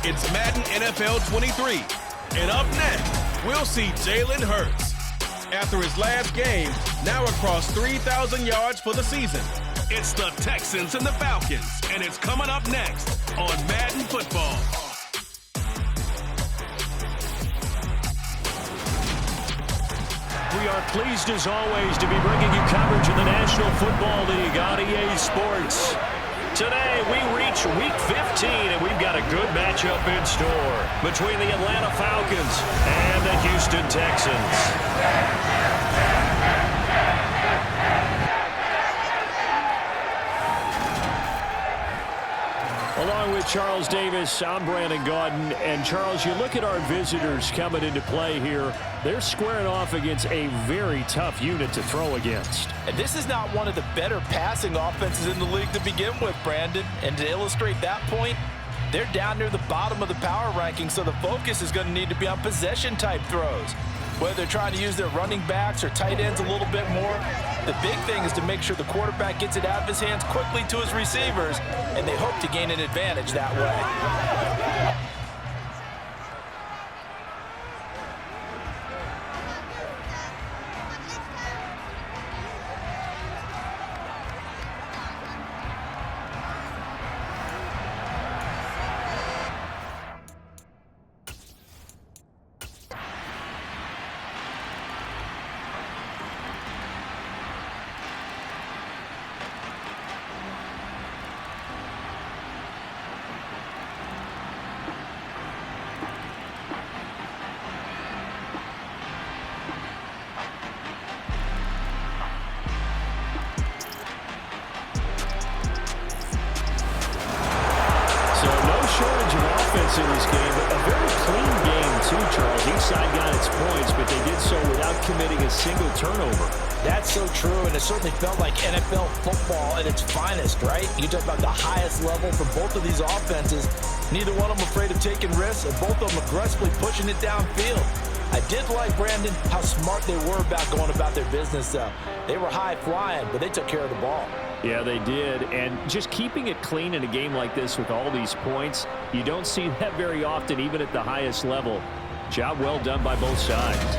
It's Madden NFL 23. And up next, we'll see Jalen Hurts. After his last game, now across 3,000 yards for the season. It's the Texans and the Falcons, and it's coming up next on Madden Football. We are pleased, as always, to be bringing you coverage of the National Football League on EA Sports. Today, we reach Week 15, and we've got a good matchup in store between the Atlanta Falcons and the Houston Texans. Along with Charles Davis, I'm Brandon Gaudin. And Charles, you look at our visitors coming into play here. They're squaring off against a very tough unit to throw against. And this is not one of the better passing offenses in the league to begin with, Brandon. And to illustrate that point, they're down near the bottom of the power ranking, so the focus is going to need to be on possession-type throws. Whether they're trying to use their running backs or tight ends a little bit more, the big thing is to make sure the quarterback gets it out of his hands quickly to his receivers, and they hope to gain an advantage that way. In this game, but a very clean game too, Charles. Each side got its points, but they did so without committing a single turnover. That's so true, and it certainly felt like NFL football at its finest, right? You talk about the highest level for both of these offenses. Neither one of them afraid of taking risks, and both of them aggressively pushing it downfield. I did like, Brandon, how smart they were about going about their business, though. They were high-flying, but they took care of the ball. Yeah, they did, and just keeping it clean in a game like this with all these points, you don't see that very often, even at the highest level. Job well done by both sides.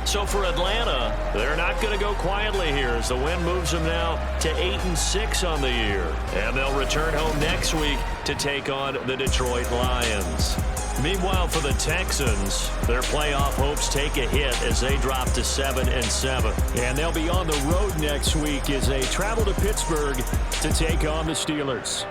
So for Atlanta, they're not going to go quietly here as the win moves them now to 8-6 on the year. And they'll return home next week to take on the Detroit Lions. Meanwhile, for the Texans, their playoff hopes take a hit as they drop to 7-7. And they'll be on the road next week as they travel to Pittsburgh to take on the Steelers.